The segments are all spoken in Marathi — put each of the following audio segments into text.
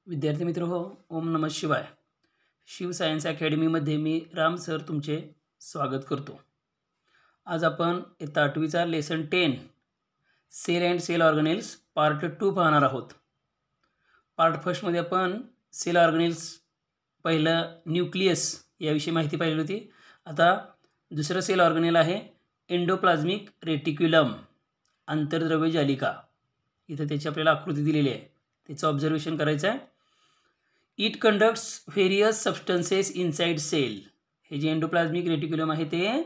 विद्यार्थी मित्र हो, ओम नमः शिवाय. शिव सायन्स अकॅडमीमध्ये मी राम सर तुमचे स्वागत करतो. आज आपण इयत्ता 8वीचा lesson 10 cell and cell organelles part 2 पाहणार आहोत. पार्ट फर्स्टमध्ये आपण सेल ऑर्गनेल्स पहिलं न्यूक्लियस याविषयी माहिती पाहिली होती. आता दुसरं सेल ऑर्गनेल आहे एंडोप्लाझ्मिक रेटिक्युलम, आंतरद्रव्य जालिका. इथं त्याची आपल्याला आकृती दिलेली आहे, त्याचं ऑब्झर्वेशन करायचं आहे. It conducts various substances inside cell. हे जे एंडोप्लाझ्मिक रेटिक्युलम आहे ते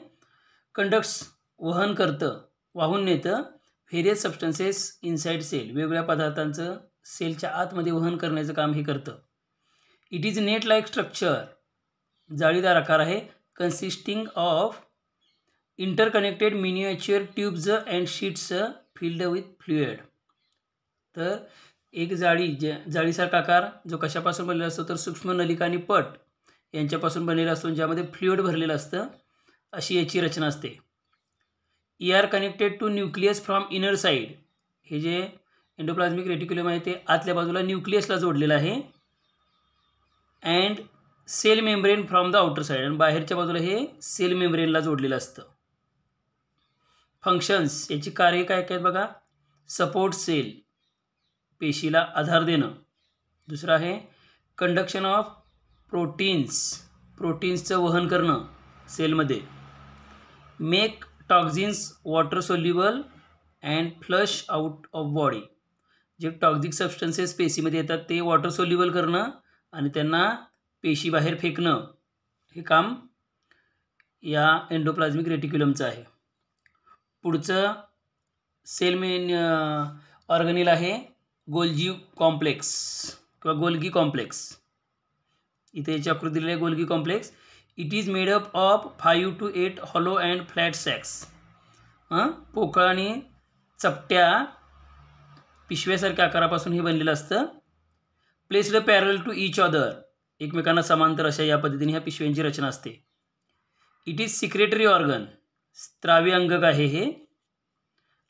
कंडक्ट्स वहन करतं, वाहून नेतं व्हेरियस सबस्टन्सेस इनसाइड सेल, वेगवेगळ्या पदार्थांचं सेलच्या आतमध्ये वहन करण्याचं काम हे करतं. It is net like structure, जाळीदार आकार आहे, consisting of interconnected miniature tubes and sheets filled with fluid. तर एक जाळीसारखा आकार जो कशापासून बनलेला असतो तर सूक्ष्म नलिका आणि पट यांच्यापासून बनलेला असतो, ज्यामध्ये फ्लुइड भरलेलं असतं, अशी याची रचना असते. Are connected to nucleus from inner side. हे जे एंडोप्लाझ्मिक रेटिक्युलम आहे ते आतल्या बाजूला न्यूक्लियसला जोडलेलं आहे. And cell membrane from the outer side, आणि बाहेरच्या बाजूला हे सेल मेम्ब्रेनला जोडलेलं असतं. फंक्शन्स, याची कार्य काय काय बघा. सपोर्ट सेल, पेशीला आधार देणं. दुसरं आहे कंडक्शन ऑफ प्रोटीन्सचं वहन करणं सेलमध्ये. Make toxins water soluble and flush out of body. जे टॉक्झिक सबस्टन्सेस पेशीमध्ये येतात ते वॉटर सोल्युबल करणं आणि त्यांना पेशी बाहेर फेकणं, हे काम या एंडोप्लाझ्मिक रेटिक्युलमचं आहे. पुढचं सेल ऑर्गनेल आहे गोल्गी कॉम्प्लेक्स किंवा गोल्गी कॉम्प्लेक्स. इथे याची आकृती दिलेली आहे Golgi complex. It is made up of 5 to 8 hollow and flat sacs. पोकळ आणि चपट्या पिशव्यासारख्या आकारापासून हे बनलेलं असतं. प्लेस्ड पॅरल टू इच अदर, एकमेकांना समांतर अशा या पद्धतीने ह्या पिशव्यांची रचना असते. इट इज सिक्रेटरी ऑर्गन, स्त्रावी अंगक आहे हे.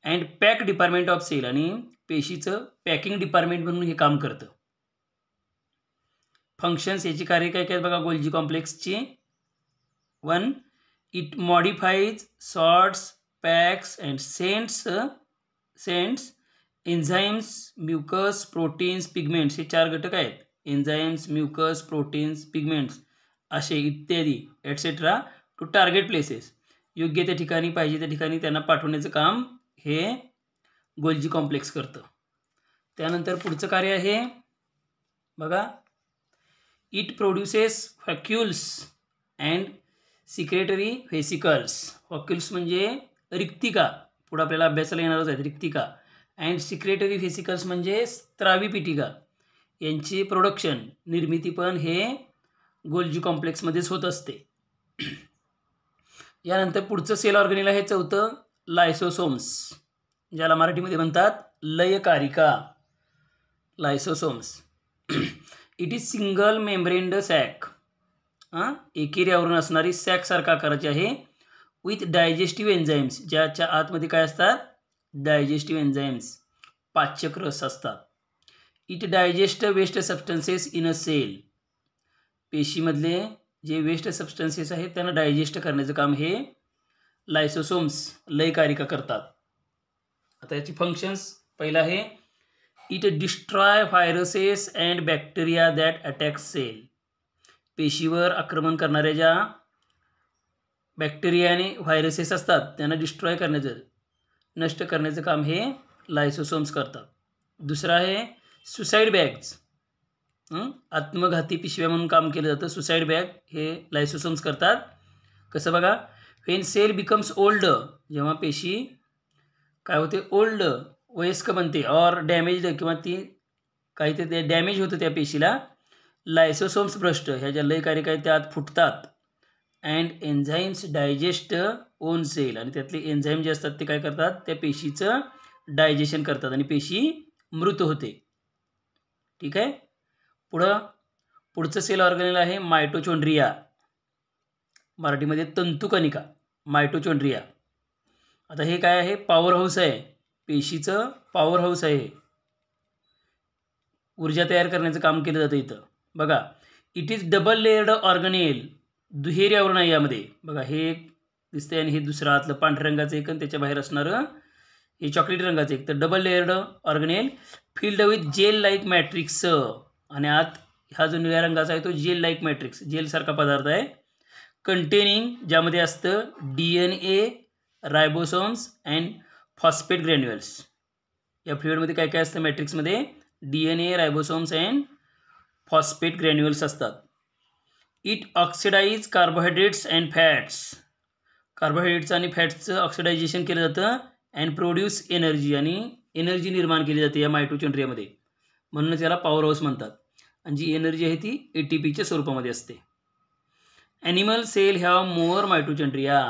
And pack department of cell, आणि पेशीचं पॅकिंग डिपार्टमेंट म्हणून हे काम करतं. फंक्शन्स, याची कार्य काय काय बघा गोल्गी कॉम्प्लेक्सची. 1. It modifies, sorts, packs and sends enzymes, mucus, proteins, pigments. हे 4 घटक आहेत. एन्झाईम्स, म्युकस, प्रोटीन्स, पिगमेंट्स असे इत्यादी एटसेट्रा टू टार्गेट प्लेसेस. योग्य त्या ठिकाणी, पाहिजे त्या ठिकाणी त्यांना पाठवण्याचं काम हे गोल्गी कॉम्प्लेक्स करतं. त्यानंतर पुढचं कार्य आहे बघा. It produces vacuoles and secretory vesicles. Vacuoles म्हणजे रिक्तिका, पुढे आपल्याला अभ्यासाला येणारच आहेत रिक्तिका. अँड सिक्रेटरी व्हेसिकल्स म्हणजे स्त्रावी पिटिका. यांची प्रोडक्शन, निर्मिती पण हे गोल्गी कॉम्प्लेक्समध्येच होत असते. यानंतर पुढचं सेल ऑर्गनेल आहे चौथं लायसोसोम्स, ज्याला मराठीमध्ये म्हणतात लयकारिका. लायसोसोम्स. इट इज सिंगल मेम्ब्रेन्ड सॅक, एकेरी आवरण असणारी सॅकसारखा आकाराची आहे. विथ डायजेस्टिव्ह एन्झाईम्स, ज्याच्या आतमध्ये काय असतात डायजेस्टिव्ह एन्झाईम्स, पाचक रस असतात. It digest waste substances in a cell. पेशीमधले जे वेस्ट सबस्टन्सेस आहेत त्यांना डायजेस्ट करण्याचं काम हे लायसोसोम्स लयकारिका करतात. आता याची फंक्शन्स, पहिला आहे it destroy viruses and bacteria that attack cell. पेशीवर आक्रमण करणाऱ्या ज्या बॅक्टेरिया आणि व्हायरसेस असतात त्यांना डिस्ट्रॉय करण्याचं, नष्ट करण्याचं काम हे लायसोसोम्स करतात. दुसरं आहे सुसाईड बॅग्स. आत्मघाती पिशव्या म्हणून काम केलं जातं. सुसाईड बॅग हे लायसोसोम्स करतात. कसं बघा. व्हेन सेल बिकम्स ओल्ड, जेव्हा पेशी काय होते ओल्ड, वयस्क बनते, ऑर डॅमेज, किंवा ती काहीतरी डॅमेज होतं त्या पेशीला, लायसोसोम्स ब्रस्ट, ह्या ज्या लयकारिका आहेत त्यात फुटतात. And enzymes digest own cell, आणि त्यातले एन्झाईम जे असतात ते काय करतात त्या पेशीचं डायजेशन करतात आणि पेशी मृत होते. ठीक आहे. पुढचं सेल ऑर्गनेल आहे मायटोचोंड्रिया, मराठीमध्ये तंतुकणिका, मायटोचोंड्रिया. आता हे काय आहे, पॉवर हाऊस आहे, पेशीचं पॉवर हाऊस आहे. ऊर्जा तयार करण्याचं काम केलं जातं इथं. बघा, it is double layered organelle, दुहेरी आवरण आहे यामध्ये. बघा, हे एक दिसतंय आणि हे दुसरं आतलं पांढऱ्या रंगाचं एक आणि त्याच्या बाहेर असणारं हे चॉकलेटी रंगाचं एक. तर double layered organelle filled with gel like matrix, आणि आत हा जो निळ्या रंगाचा आहे तो जेल लाईक मॅट्रिक्स, जेलसारखा पदार्थ आहे. कंटेनिंग, ज्यामध्ये असतं DNA, रायबोसोम्स अँड फॉस्फेट ग्रॅन्युअल्स. या फ्लुइडमध्ये काय काय असतं मॅट्रिक्समध्ये? DNA, रायबोसोम्स अँड फॉस्फेट ग्रॅन्युअल्स असतात. It oxidise carbohydrates and fats, carbohydrates आणि फॅट्सचं ऑक्सिडायझेशन केलं जातं. अँड प्रोड्यूस एनर्जी, आणि एनर्जी निर्माण केली जाते या मायटोचॉन्ड्रियामध्ये. म्हणूनच याला पॉवर हाऊस म्हणतात. आणि जी एनर्जी आहे ती ATPच्या स्वरूपामध्ये असते. ॲनिमल सेल हॅव मोर मायटोचॉन्ड्रिया,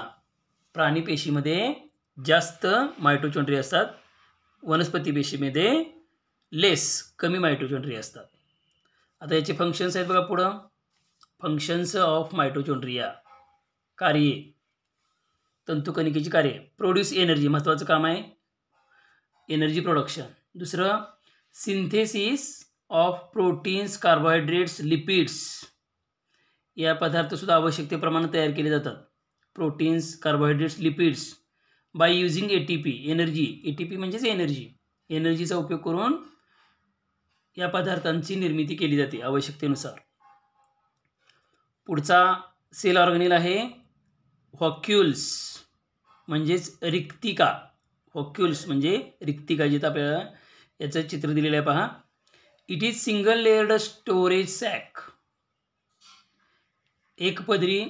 प्राणी पेशीमध्ये जास्त मायटोचॉन्ड्रिया असतात. वनस्पती पेशीमध्ये लेस, कमी मायटोचॉन्ड्रिया असतात. आता याचे फंक्शन्स आहेत बघा पुढं. फंक्शन्स ऑफ मायटोचॉन्ड्रिया, कार्ये, तंतुकणिकेची कार्ये. प्रोड्यूस एनर्जी, महत्त्वाचं काम आहे एनर्जी प्रोडक्शन. दुसरं, synthesis of proteins, carbohydrates, lipids. या पदार्थसुद्धा आवश्यकतेप्रमाणे तयार केले जातात. Proteins, carbohydrates, lipids by using ATP, energy. ATP म्हणजेच एनर्जी. एनर्जीचा उपयोग करून या पदार्थांची निर्मिती केली जाते आवश्यकतेनुसार. पुढचा सेल ऑर्गनेल आहे व्हॉक्युल्स, म्हणजेच रिक्तिका. व्हॉक्युल्स म्हणजे रिक्तिका, जिथं आपल्याला याचं चित्र दिलेलं आहे पहा. It is single layered storage sac, एक पदरी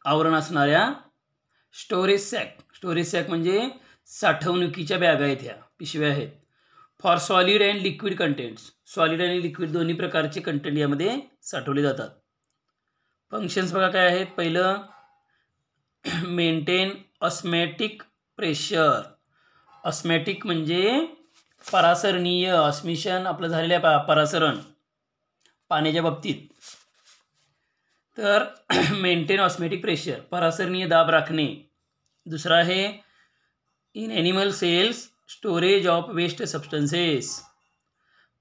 आवरण असणाऱ्या स्टोरेज सॅक. स्टोरेज सॅक म्हणजे साठवणुकीच्या बॅगा आहेत, ह्या पिशव्या आहेत. For solid and liquid contents, solid आणि लिक्विड दोन्ही प्रकारचे कंटेंट यामध्ये साठवले जातात. फंक्शन्स बघा काय आहेत. पहिलं, मेंटेन ऑस्मॅटिक प्रेशर. ऑस्मॅटिक म्हणजे परासरणीय, ऑस्मिशन आपलं झालेलं आहे परासरण पाण्याच्या बाबतीत. तर मेंटेन ऑस्मॅटिक प्रेशर, परासरणीय दाब राखणे. दुसरा आहे in animal cells storage of waste substances.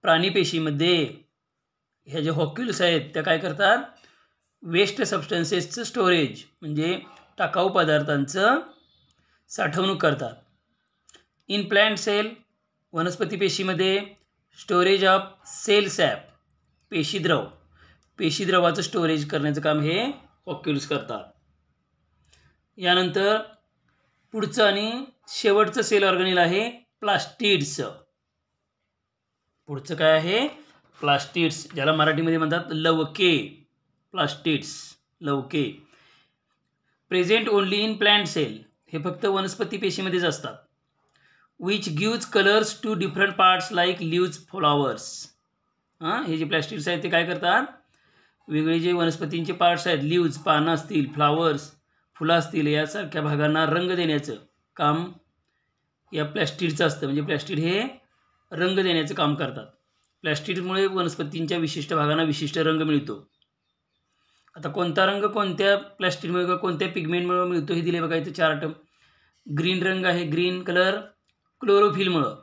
प्राणीपेशीमध्ये ह्या ज्या व्हॉक्युल्स आहेत त्या काय करतात? वेस्ट सबस्टन्सेसचं स्टोरेज म्हणजे टाकाऊ पदार्थांचं साठवणूक करतात. इन प्लॅन्ट सेल, वनस्पती पेशीमध्ये स्टोरेज ऑफ सेल सॅप, पेशीद्रव, पेशीद्रवाचं स्टोरेज करण्याचं काम हे व्हॉक्युल्स करतात. यानंतर पुढचं आणि शेवटचं सेल ऑर्गनेल आहे प्लास्टिड्स. पुढचं काय आहे? प्लास्टिड्स, ज्याला मराठीमध्ये म्हणतात लवके. प्लास्टिड्स, लवके. Present only in plant cell, हे फक्त वनस्पती पेशीमध्येच असतात. Which gives colours to different parts like leaves, flowers. हे जे प्लास्टिड्स आहेत ते काय करतात? वेगळे जे वनस्पतींचे पार्ट्स आहेत, लीव्ज पानं असतील, फ्लॉवर्स फुलं असतील, यासारख्या भागांना रंग देण्याचं काम या प्लॅस्टिडचं असतं. म्हणजे प्लॅस्टिड हे रंग देण्याचं काम करतात. प्लॅस्टिडमुळे वनस्पतींच्या विशिष्ट भागांना विशिष्ट रंग मिळतो. आता कोणता रंग कोणत्या प्लॅस्टिडमुळे किंवा कोणत्या पिगमेंटमुळे मिळतो हे दिले बघा इथे चार्ट. ग्रीन रंग आहे, ग्रीन कलर क्लोरोफिलमुळं.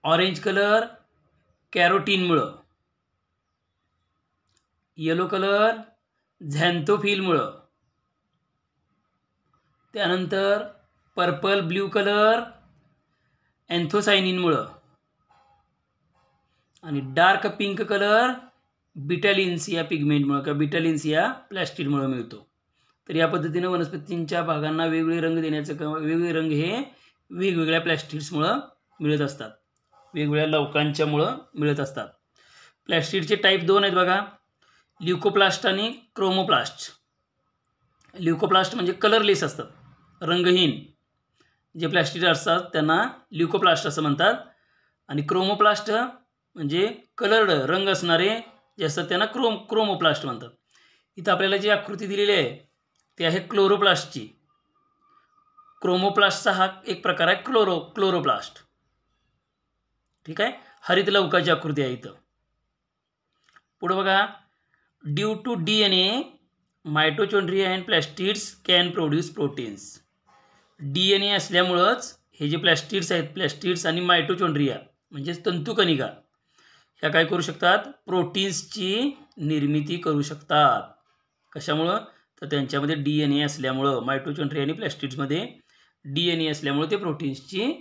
ऑरेंज कलर कॅरोटीनमुळं. येलो कलर झॅन्थोफिलमुळं. त्यानंतर पर्पल ब्ल्यू कलर अँथोसायनिनमुळं. आणि डार्क पिंक कलर बिटालिन्स या पिगमेंटमुळं किंवा बिटालिन्स या प्लॅस्टिडमुळं मिळतो. तर या पद्धतीनं वनस्पतींच्या भागांना वेगवेगळे रंग देण्याचं काम, वेगवेगळे रंग हे वेगवेगळ्या प्लॅस्टिड्समुळं मिळत असतात, वेगवेगळ्या लवकांच्यामुळं मिळत असतात. प्लॅस्टिडचे टाईप 2 आहेत बघा, ल्युकोप्लास्ट आणि क्रोमोप्लास्ट. ल्युकोप्लास्ट म्हणजे कलरलेस असतात, रंगहीन जे प्लॅस्टिड असतात त्यांना ल्युकोप्लास्ट असं म्हणतात. आणि क्रोमोप्लास्ट म्हणजे कलर्ड, रंग असणारे जे असतात त्यांना क्रोमोप्लास्ट म्हणतात. इथं आपल्याला जी आकृती दिलेली आहे ती आहे क्लोरोप्लास्टची. क्रोमोप्लास्टचा हा एक प्रकार आहे क्लोरोप्लास्ट. ठीक आहे, हरित लवकाची आकृती आहे इथं. पुढे बघा, due to DNA mitochondria and plastids can produce proteins. DNA असल्यामुळंच हे जे प्लॅस्टिड्स आहेत, प्लॅस्टिड्स आणि मायटोचॉन्ड्रिया म्हणजेच तंतुकणिका ह्या काय करू शकतात, प्रोटीन्सची निर्मिती करू शकतात. कशामुळं, तर त्यांच्यामध्ये DNA असल्यामुळं, मायटोचॉन्ड्रिया आणि प्लॅस्टिड्समध्ये DNA असल्यामुळे ते प्रोटीन्सची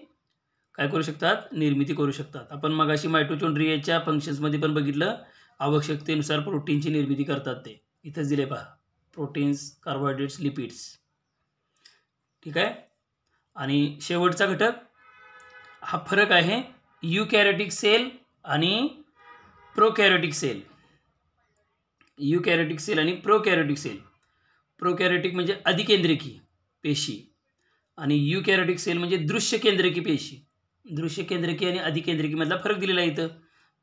काय करू शकतात, निर्मिती करू शकतात. आपण मगाशी मायटोचॉन्ड्रियाच्या फंक्शन्समध्ये पण बघितलं, आवश्यकतेनुसार प्रोटीनची निर्मिती करतात ते. इथंच दिले पहा, प्रोटीन्स, कार्बोहायड्रेट्स, लिपिड्स. ठीक आहे. आणि शेवटचा घटक हा फरक आहे यूकॅरियोटिक सेल आणि प्रोकॅरियोटिक सेल. यूकॅरियोटिक सेल आणि प्रोकॅरियोटिक सेल. प्रोकॅरियोटिक म्हणजे अधिकेंद्रकी पेशी आणि यूकॅरियोटिक सेल म्हणजे दृश्य केंद्रकी पेशी. दृश्य केंद्रकी आणि अधिकेंद्रकी मधला फरक दिलेला आहे इथं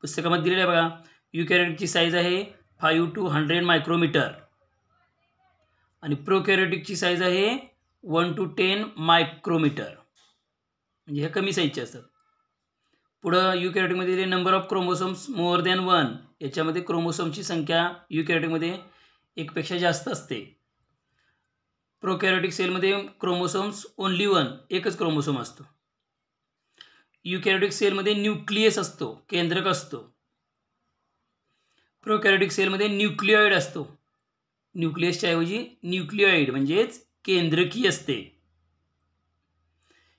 पुस्तकामध्ये दिलेला आहे बघा. यूकॅरियोटिकची साईज आहे 5 to 100 मायक्रोमीटर आणि प्रोकॅरियोटिकची साईज आहे 1 to 10 मायक्रोमीटर. म्हणजे ह्या कमी साईजचे असतात. पुढं यूकॅरियोटिकमध्ये number of chromosomes more than 1. याच्यामध्ये क्रोमोसोमची संख्या यूकॅरियोटिकमध्ये 1 पेक्षा जास्त असते. प्रोकॅरियोटिक सेलमध्ये क्रोमोसोम्स ओनली 1, एकच क्रोमोसोम असतो. यूकॅरियोटिक सेलमध्ये न्यूक्लियस असतो, केंद्रक असतो. प्रोकॅरियोटिक सेलमध्ये न्यूक्लिओइड असतो. न्यूक्लियसच्या ऐवजी न्यूक्लिओइड म्हणजेच केंद्रकी असते.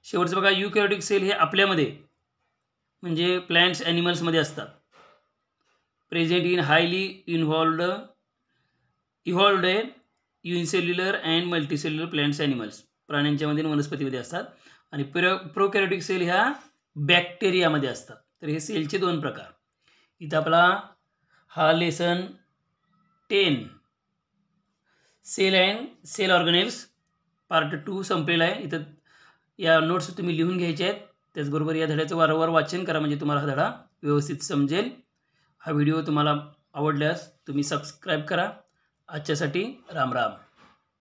शेवटचं बघा, यूकॅरियोटिक सेल हे आपल्यामध्ये म्हणजे प्लांट्स, ॲनिमल्समध्ये असतात. Present in highly involved unicellular and multicellular plants, animals. प्राण्यांच्यामध्ये वनस्पतीमध्ये असतात. आणि प्रोकॅरियोटिक सेल ह्या बॅक्टेरियामध्ये असतात. तर हे सेलचे 2 प्रकार. इथं आपला हा lesson 10 cell and cell organelles part 2 संपलेला आहे. इथं या नोट्स तुम्ही लिहून घ्यायचे आहेत. त्याचबरोबर या धड्याचं वारंवार वाचन करा म्हणजे तुम्हाला हा धडा व्यवस्थित समजेल. हा व्हिडिओ तुम्हाला आवडल्यास तुम्ही सबस्क्राईब करा. आजच्यासाठी राम राम.